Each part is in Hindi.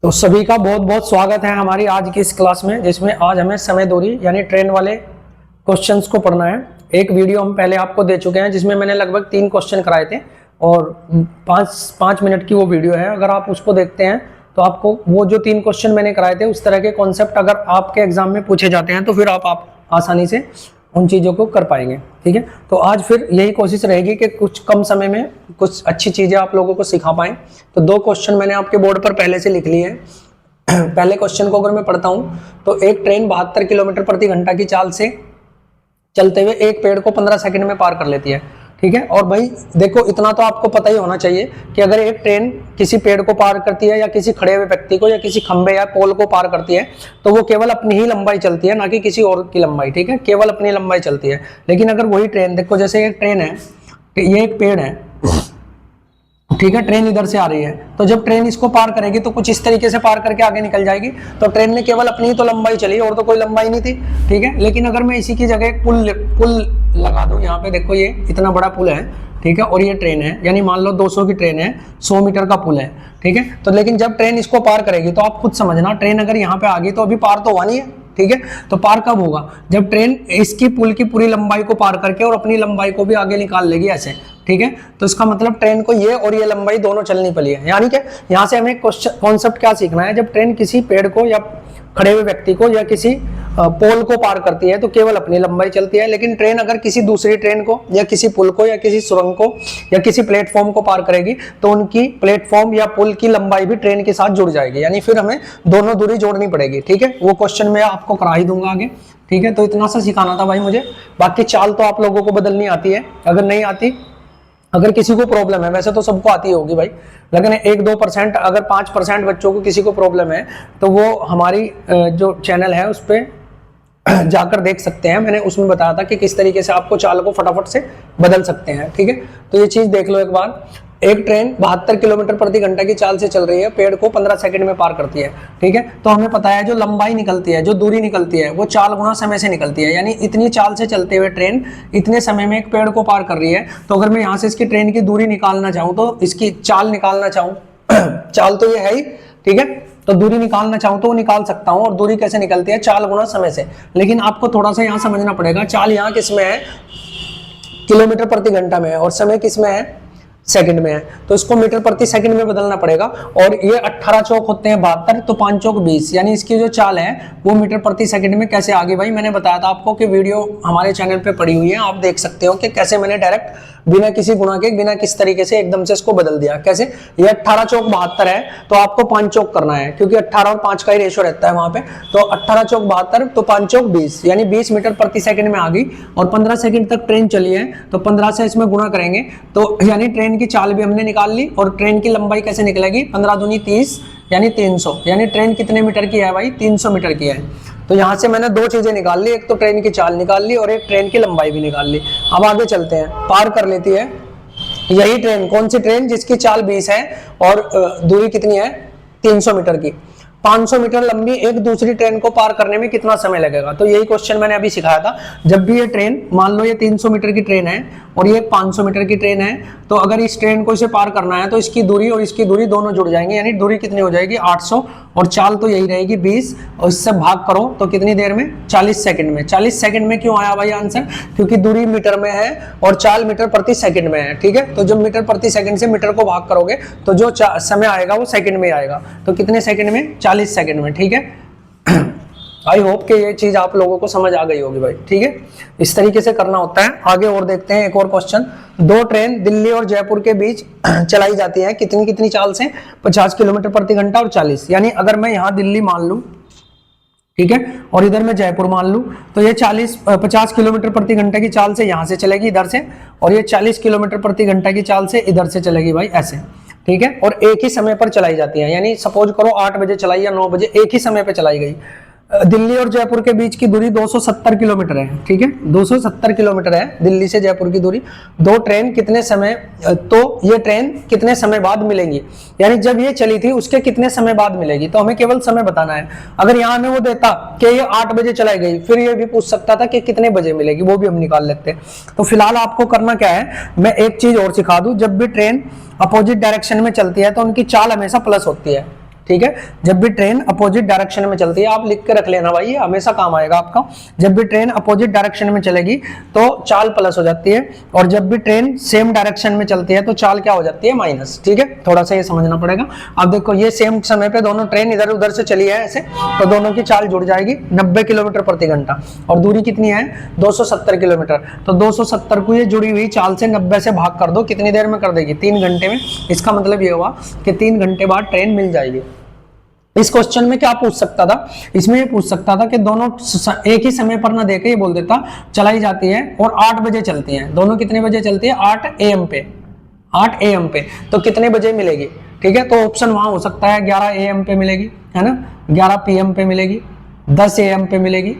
तो सभी का बहुत बहुत स्वागत है हमारी आज की इस क्लास में, जिसमें आज हमें समय दूरी यानी ट्रेन वाले क्वेश्चंस को पढ़ना है। एक वीडियो हम पहले आपको दे चुके हैं जिसमें मैंने लगभग 3 क्वेश्चन कराए थे और 5 मिनट की वो वीडियो है। अगर आप उसको देखते हैं तो आपको वो जो 3 क्वेश्चन मैंने कराए थे उस तरह के कॉन्सेप्ट अगर आपके एग्जाम में पूछे जाते हैं तो फिर आप आसानी से उन चीज़ों को कर पाएंगे। ठीक है, तो आज फिर यही कोशिश रहेगी कि कुछ कम समय में कुछ अच्छी चीज़ें आप लोगों को सिखा पाएं। तो 2 क्वेश्चन मैंने आपके बोर्ड पर पहले से लिख लिए हैं। पहले क्वेश्चन को अगर मैं पढ़ता हूं तो एक ट्रेन 72 किलोमीटर प्रति घंटा की चाल से चलते हुए एक पेड़ को 15 सेकंड में पार कर लेती है। ठीक है, और भाई देखो इतना तो आपको पता ही होना चाहिए कि अगर एक ट्रेन किसी पेड़ को पार करती है या किसी खड़े हुए व्यक्ति को या किसी खंबे या पोल को पार करती है तो वो केवल अपनी ही लंबाई चलती है, ना कि किसी और की लंबाई। ठीक है, केवल अपनी लंबाई चलती है। लेकिन अगर वही ट्रेन देखो, जैसे एक ट्रेन है, ये एक पेड़ है, ठीक है, ट्रेन इधर से आ रही है, तो जब ट्रेन इसको पार करेगी तो कुछ इस तरीके से पार करके आगे निकल जाएगी। तो ट्रेन ने केवल अपनी ही तो लंबाई चली और तो कोई लंबाई नहीं थी। ठीक है, लेकिन अगर मैं इसी की जगह एक पुल लगा दूं, यहाँ पे देखो ये इतना बड़ा पुल है, ठीक है, और ये ट्रेन है, यानी मान लो 200 की ट्रेन है, 100 मीटर का पुल है। ठीक है, तो लेकिन जब ट्रेन इसको पार करेगी तो आप खुद समझना, ट्रेन अगर यहाँ पे आ गई तो अभी पार तो हुआ नहीं है। ठीक है, तो पार कब होगा? जब ट्रेन इसकी पुल की पूरी लंबाई को पार करके और अपनी लंबाई को भी आगे निकाल लेगी ऐसे। ठीक है, तो इसका मतलब ट्रेन को ये और ये लंबाई दोनों चलनी पड़ी है। यानी कि यहाँ से हमें कॉन्सेप्ट क्या सीखना है, जब ट्रेन किसी पेड़ को या खड़े हुए व्यक्ति को या किसी पोल को पार करती है तो केवल अपनी लंबाई चलती है। लेकिन ट्रेन अगर किसी दूसरी ट्रेन को या किसी पुल को या किसी सुरंग को या किसी प्लेटफॉर्म को पार करेगी तो उनकी प्लेटफॉर्म या पुल की लंबाई भी ट्रेन के साथ जुड़ जाएगी, यानी फिर हमें दोनों दूरी जोड़नी पड़ेगी। ठीक है, वो क्वेश्चन मैं आपको करा ही दूंगा आगे। ठीक है, तो इतना सा सिखाना था भाई मुझे। बाकी चाल तो आप लोगों को बदलनी आती है। अगर नहीं आती, अगर किसी को प्रॉब्लम है, वैसे तो सबको आती होगी भाई, लेकिन 1-2% अगर 5% बच्चों को किसी को प्रॉब्लम है तो वो हमारी जो चैनल है उस पर जाकर देख सकते हैं। मैंने उसमें बताया था कि किस तरीके से आपको चाल को फटाफट से बदल सकते हैं। ठीक है, तो ये चीज देख लो एक बार। एक ट्रेन 72 किलोमीटर प्रति घंटा की चाल से चल रही है, पेड़ को 15 सेकंड में पार करती है। ठीक है, तो हमें पता है जो लंबाई निकलती है, जो दूरी निकलती है, वो चाल गुना समय से निकलती है। यानी इतनी चाल से चलते हुए ट्रेन इतने समय में एक पेड़ को पार कर रही है। तो अगर मैं यहाँ से इसकी ट्रेन की दूरी निकालना चाहूँ, तो इसकी चाल निकालना चाहूँ चाल तो ये है ही, ठीक है, तो दूरी निकालना चाहूँ तो वो निकाल सकता हूँ। और दूरी कैसे निकलती है? चाल गुना समय से। लेकिन आपको थोड़ा सा यहाँ समझना पड़ेगा, चाल यहाँ किस में है? किलोमीटर प्रति घंटा में है, और समय किस में है? सेकंड में है। तो इसको मीटर प्रति सेकंड में बदलना पड़ेगा। और ये 18 चौक होते हैं 72, तो 5 चौक 20, यानी इसकी जो चाल है वो मीटर प्रति सेकंड में कैसे आ गई भाई? मैंने बताया था आपको कि वीडियो हमारे चैनल पे पड़ी हुई है, आप देख सकते हो कि कैसे मैंने डायरेक्ट बिना किसी गुणा के, बिना किस तरीके से एकदम से इसको बदल दिया। कैसे? ये 18 चौक 72 है तो आपको 5 चौक करना है, क्योंकि 18 और 5 का ही रेशो रहता है वहां पे। तो 18 चौक 72 तो 5 चौक 20, यानी 20 मीटर प्रति सेकंड में आ गई। और 15 सेकंड तक ट्रेन चली है तो 15 से इसमें गुणा करेंगे तो यानी ट्रेन की चाल भी हमने निकाल ली। और ट्रेन की लंबाई कैसे निकलेगी? 15 दूनी 30, यानी 300। यानी ट्रेन कितने मीटर की है भाई? 300 मीटर की है। तो यहां से मैंने 2 चीजें निकाल ली, एक तो ट्रेन की चाल निकाल ली और एक ट्रेन की लंबाई भी निकाल ली। अब आगे चलते हैं। पार कर लेती है यही ट्रेन, कौन सी ट्रेन? जिसकी चाल 20 है और दूरी कितनी है? 300 मीटर की। 500 मीटर लंबी एक दूसरी ट्रेन को पार करने में कितना समय लगेगा? तो यही क्वेश्चन मैंने अभी सिखाया था। जब भी ये ट्रेन, मान लो ये 300 मीटर की ट्रेन है और ये 500 मीटर की ट्रेन है, तो अगर इस ट्रेन को इसे पार करना है तो इसकी दूरी और इसकी दूरी दोनों जुड़ जाएंगे, यानी दूरी कितनी हो जाएगी? 800, और चाल तो यही रहेगी 20, और इससे भाग करो तो कितनी देर में? 40 सेकंड में। 40 सेकंड में क्यों आया भाई आंसर? क्योंकि दूरी मीटर में है और चाल मीटर प्रति सेकंड में है। ठीक है, तो जब मीटर प्रति सेकंड से मीटर को भाग करोगे तो जो समय आएगा वो सेकंड में आएगा। तो कितने सेकंड में? 40 सेकंड में। ठीक है, आई होप कि ये चीज आप लोगों को समझ आ गई होगी भाई। ठीक है, इस तरीके से करना होता है। आगे और देखते हैं एक और क्वेश्चन। 2 ट्रेन दिल्ली और जयपुर के बीच चलाई जाती है, कितनी कितनी चाल से? 50 किलोमीटर प्रति घंटा और 40। यानी अगर मैं यहाँ दिल्ली मान लूं, ठीक है, और इधर मैं जयपुर मान लूं, तो ये 50 किलोमीटर प्रति घंटा की चाल से यहाँ से चलेगी इधर से, और ये 40 किलोमीटर प्रति घंटा की चाल से इधर से चलेगी भाई ऐसे। ठीक है, और एक ही समय पर चलाई जाती है, यानी सपोज करो 8 बजे चलाई या 9 बजे, एक ही समय पर चलाई गई। दिल्ली और जयपुर के बीच की दूरी 270 किलोमीटर है। ठीक है, 270 किलोमीटर है दिल्ली से जयपुर की दूरी। 2 ट्रेन कितने समय, तो ये ट्रेन कितने समय बाद मिलेंगी? यानी जब ये चली थी उसके कितने समय बाद मिलेगी? तो हमें केवल समय बताना है। अगर यहाँ हमें वो देता कि ये 8 बजे चलाई गई, फिर ये भी पूछ सकता था कि कितने बजे मिलेगी, वो भी हम निकाल लेते। तो फिलहाल आपको करना क्या है, मैं एक चीज और सिखा दूं, जब भी ट्रेन अपोजिट डायरेक्शन में चलती है तो उनकी चाल हमेशा प्लस होती है। ठीक है। जब भी ट्रेन अपोजिट डायरेक्शन में चलती है, आप लिख के रख लेना भाई, ये हमेशा काम आएगा आपका। जब भी ट्रेन अपोजिट डायरेक्शन में चलेगी तो चाल प्लस हो जाती है, और जब भी ट्रेन सेम डायरेक्शन में चलती है तो चाल क्या हो जाती है, माइनस। ठीक है, थोड़ा सा ये समझना पड़ेगा। अब देखो ये सेम समय पे दोनों ट्रेन इधर उधर से चली है ऐसे, तो दोनों की चाल जुड़ जाएगी 90 किलोमीटर प्रति घंटा, और दूरी कितनी है 270 किलोमीटर। तो 270 को ये जुड़ी हुई चाल से 90 से भाग कर दो, कितनी देर में कर देगी, 3 घंटे में। इसका मतलब ये हुआ कि 3 घंटे बाद ट्रेन मिल जाएगी। इस क्वेश्चन में क्या पूछ सकता था, इसमें ये पूछ सकता था कि दोनों एक ही समय पर ना देके ये बोल देता चलाई जाती है और 8 बजे चलती हैं, दोनों कितने बजे चलती है, 8 AM पे, 8 AM पे, तो कितने बजे मिलेगी। ठीक है, तो ऑप्शन वहां हो सकता है 11 AM पे मिलेगी, है ना, 11 PM पे मिलेगी, 10 AM पे मिलेगी,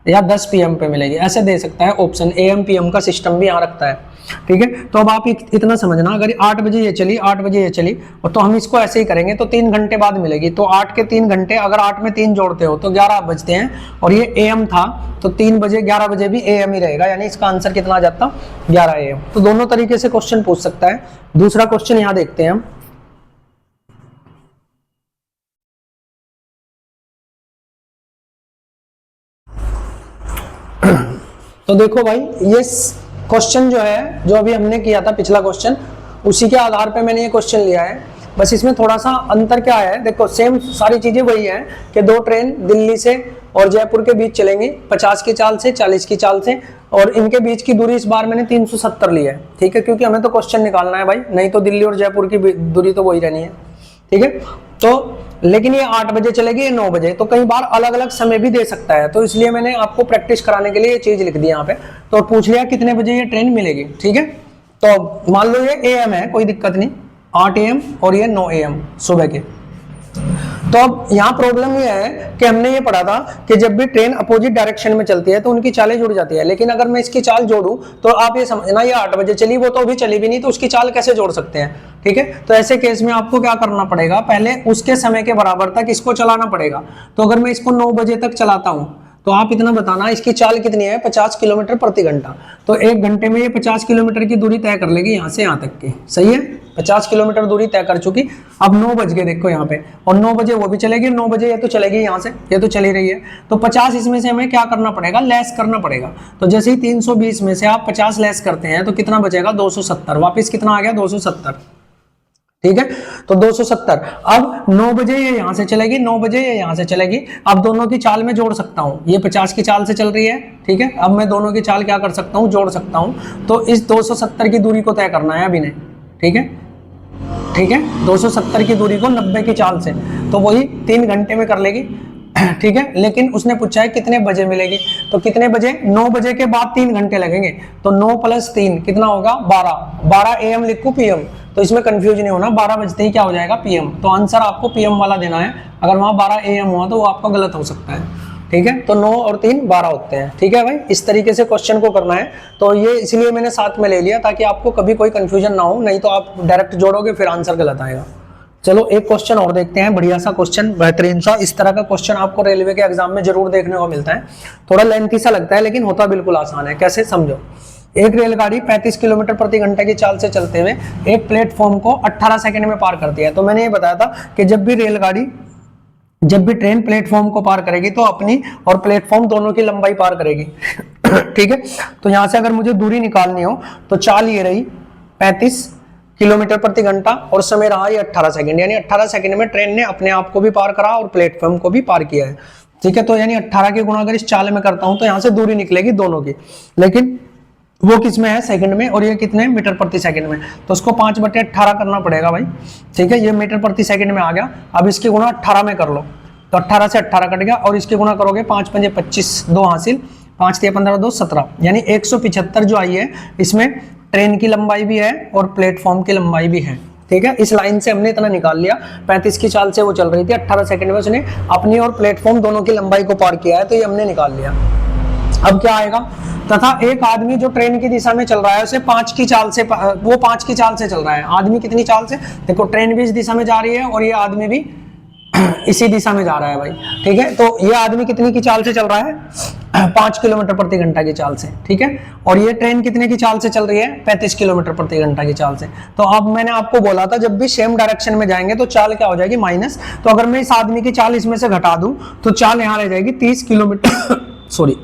या 10 PM पे मिलेगी, ऐसे दे सकता है ऑप्शन। AM PM का सिस्टम भी यहाँ रखता है। ठीक है, तो अब आप इतना समझना, अगर 8 बजे ये चली, 8 बजे ये चली, और तो हम इसको ऐसे ही करेंगे तो 3 घंटे बाद मिलेगी। तो 8 के 3 घंटे, अगर 8 में 3 जोड़ते हो तो 11 बजते हैं, और ये AM था तो 3 बजे 11 बजे भी AM ही रहेगा, यानी इसका आंसर कितना आ जाता, 11 AM। तो दोनों तरीके से क्वेश्चन पूछ सकता है। दूसरा क्वेश्चन यहाँ देखते हैं हम। तो देखो भाई, ये क्वेश्चन जो है, जो अभी हमने किया था पिछला क्वेश्चन, उसी के आधार पे मैंने ये क्वेश्चन लिया है। बस इसमें थोड़ा सा अंतर क्या है, देखो सेम सारी चीजें वही है कि 2 ट्रेन दिल्ली से और जयपुर के बीच चलेंगी 50 की चाल से, 40 की चाल से, और इनके बीच की दूरी इस बार मैंने 370 ली है। ठीक है, क्योंकि हमें तो क्वेश्चन निकालना है भाई, नहीं तो दिल्ली और जयपुर की दूरी तो वही रहनी है। ठीक है, तो लेकिन ये 8 बजे चलेगी, ये 9 बजे, तो कई बार अलग अलग समय भी दे सकता है, तो इसलिए मैंने आपको प्रैक्टिस कराने के लिए ये चीज लिख दी यहाँ पे। तो पूछ लिया कितने बजे ये ट्रेन मिलेगी। ठीक है, तो मान लो ये AM है, कोई दिक्कत नहीं, 8 AM और ये 9 AM सुबह के। तो अब यहाँ प्रॉब्लम ये है कि हमने ये पढ़ा था कि जब भी ट्रेन अपोजिट डायरेक्शन में चलती है तो उनकी चालें जुड़ जाती है, लेकिन अगर मैं इसकी चाल जोड़ूं तो आप ये समझना, ये 8 बजे चली, वो तो अभी चली भी नहीं, तो उसकी चाल कैसे जोड़ सकते हैं। ठीक है, तो ऐसे केस में आपको क्या करना पड़ेगा, पहले उसके समय के बराबर तक इसको चलाना पड़ेगा। तो अगर मैं इसको 9 बजे तक चलाता हूं तो आप इतना बताना इसकी चाल कितनी है, 50 किलोमीटर प्रति घंटा। तो 1 घंटे में ये 50 किलोमीटर की दूरी तय कर लेगी यहाँ से यहाँ तक की। सही है, 50 किलोमीटर दूरी तय कर चुकी। अब 9 बज गए देखो यहाँ पे, और 9 बजे वो भी चलेगी, 9 बजे ये तो चलेगी यहाँ से, ये तो चली रही है, तो 50 इसमें से हमें क्या करना पड़ेगा, लेस करना पड़ेगा। तो जैसे ही 320 में से आप 50 लेस करते हैं तो कितना बचेगा, 270, वापिस कितना आ गया, 270। ठीक है, तो 270। अब 9 बजे ये यहां से चलेगी, 9 बजे ये यहां से चलेगी। अब दोनों की चाल में जोड़ सकता हूं, ये 50 की चाल से चल रही है। ठीक है, अब मैं दोनों की चाल क्या कर सकता हूं, जोड़ सकता हूं। तो इस 270 की दूरी को तय करना है अभी ने। ठीक है, ठीक है, 270 की दूरी को 90 की चाल से, तो वही 3 घंटे में कर लेगी। ठीक है, लेकिन उसने पूछा है कितने बजे मिलेगी, तो कितने बजे, 9 बजे के बाद 3 घंटे लगेंगे, तो 9 + 3 कितना होगा, 12 AM लिखूं PM, तो इसमें कंफ्यूज नहीं होना, 12 बजते ही क्या हो जाएगा, PM। तो आंसर आपको PM वाला देना है, अगर वहां 12 AM हुआ तो वो आपका गलत हो सकता है। ठीक है, तो 9 और 3 12 होते हैं। ठीक है भाई, इस तरीके से क्वेश्चन को करना है। तो ये इसलिए मैंने साथ में ले लिया ताकि आपको कभी कोई कंफ्यूजन ना हो, नहीं तो आप डायरेक्ट जोड़ोगे फिर आंसर गलत आएगा। चलो एक क्वेश्चन और देखते हैं, बढ़िया सा क्वेश्चन, बेहतरीन सा। इस तरह का क्वेश्चन आपको रेलवे के एग्जाम में जरूर देखने को मिलता है, थोड़ा लेंथी सा लगता है लेकिन होता बिल्कुल आसान है। कैसे, समझो। एक रेलगाड़ी 35 किलोमीटर प्रति घंटे की चाल से चलते हुए एक प्लेटफॉर्म को 18 सेकंड में पार करती है। तो मैंने ये बताया था कि जब भी ट्रेन प्लेटफॉर्म को पार करेगी तो अपनी और प्लेटफॉर्म दोनों की लंबाई पार करेगी। ठीक है, तो यहां से अगर मुझे दूरी निकालनी हो तो चाल ये रही 35 किलोमीटर प्रति घंटा और समय रहा ये 18 सेकंड, यानी 18 सेकंड में ट्रेन ने अपने आप को भी पार करा और प्लेटफॉर्म को भी पार किया है। ठीक है, तो यानी 18 के गुणा अगर इस चाल में करता हूं तो यहां से दूरी निकलेगी दोनों की, लेकिन वो किस में है, सेकंड में, और ये कितने, मीटर प्रति सेकंड में। तो उसको 5/18 करना पड़ेगा भाई। ठीक है, ये मीटर प्रति सेकंड में आ गया। अब इसकी गुणा 18 में कर लो, तो 18 से 18 कट गया, और इसकी गुणा करोगे 5 × 5 = 25, 2 हासिल, 5 × 15 = 2 17, यानी 175 जो आई है इसमें ट्रेन की लंबाई भी है और प्लेटफॉर्म की लंबाई भी है। ठीक है, इस लाइन से हमने इतना निकाल लिया। 35 की चाल से वो चल रही थी, 18 सेकंड में उसने अपनी और प्लेटफॉर्म दोनों की लंबाई को पार किया है, तो ये हमने निकाल लिया। अब क्या आएगा, तथा एक आदमी जो ट्रेन की दिशा में चल रहा है उसे 5 की चाल से, वो 5 की चाल से चल रहा है। आदमी कितनी चाल से, देखो ट्रेन भी इस दिशा में जा रही है और ये आदमी भी इसी दिशा में जा रहा है भाई। ठीक है, तो ये आदमी कितनी की चाल से चल रहा है, 5 किलोमीटर प्रति घंटा की चाल से, ठीक है। और ये ट्रेन कितने की चाल से चल रही है, 35 किलोमीटर प्रति घंटा की चाल से। तो अब मैंने आपको बोला था जब भी सेम डायरेक्शन में जाएंगे तो चाल क्या हो जाएगी, माइनस। तो अगर मैं इस आदमी की चाल इसमें से घटा दूं तो चाल यहाँ रह जाएगी 30 किलोमीटर सॉरी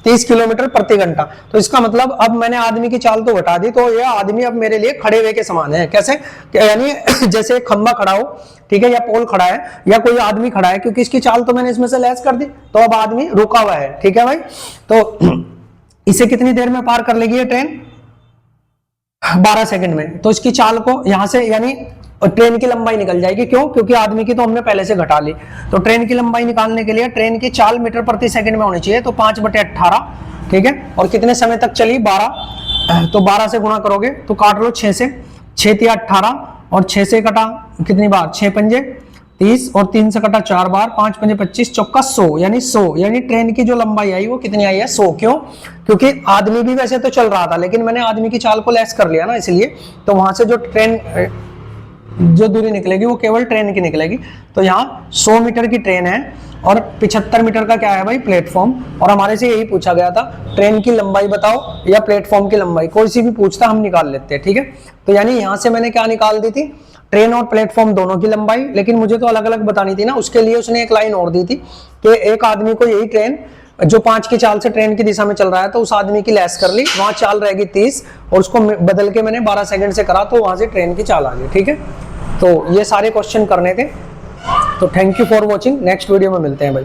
30 किलोमीटर प्रति घंटा। तो इसका मतलब अब मैंने आदमी की चाल तो घटा दी, तो ये आदमी अब मेरे लिए खड़े हुए के समान है। कैसे, यानी जैसे एक खंबा खड़ा हो, ठीक है, या पोल खड़ा है या कोई आदमी खड़ा है, क्योंकि इसकी चाल तो मैंने इसमें से लेस कर दी, तो अब आदमी रुका हुआ है, ठीक है भाई। तो इसे कितनी देर में पार कर लेगी ये ट्रेन, 12 सेकंड में। तो इसकी चाल को यहां से यानी ट्रेन की लंबाई निकल जाएगी, क्यों, क्योंकि आदमी की तो हमने पहले से घटा ली। तो ट्रेन की लंबाई निकालने के लिए ट्रेन की चाल मीटर प्रति सेकंड में होनी चाहिए, तो 5/18, ठीक है। और कितने समय तक चली, 12, तो 12 से गुणा करोगे तो काट लो 6 से, 6 × 18 और 6 से कटा कितनी बार, 6 पंजे 30 और 3 से कटा 4 बार, 5 पंजे 25, चौका 100, यानी 100, यानी ट्रेन की जो लंबाई आई वो कितनी आई है, 100। क्यों, क्योंकि आदमी भी वैसे तो चल रहा था लेकिन मैंने आदमी की चाल को लेस कर लिया ना, इसलिए। तो वहां से जो ट्रेन जो दूरी निकलेगी वो केवल ट्रेन की निकलेगी। तो यहाँ 100 मीटर की ट्रेन है और 75 मीटर का क्या है भाई, प्लेटफॉर्म। और हमारे से यही पूछा गया था, ट्रेन की लंबाई बताओ या प्लेटफॉर्म की लंबाई, कोई सी भी पूछता हम निकाल लेते हैं, ठीक है। तो यानी यहाँ से मैंने क्या निकाल दी थी, ट्रेन और प्लेटफॉर्म दोनों की लंबाई, लेकिन मुझे तो अलग अलग बतानी थी ना, उसके लिए उसने एक लाइन और दी थी कि एक आदमी को यही ट्रेन जो 5 की चाल से ट्रेन की दिशा में चल रहा है, तो उस आदमी की लेस कर ली, वहां चाल रहेगी 30 और उसको बदल के मैंने 12 सेकंड से करा, तो वहां से ट्रेन की चाल आ गई, ठीक है। तो ये सारे क्वेश्चन करने थे। तो thank you for watching, next video में मिलते हैं भाई।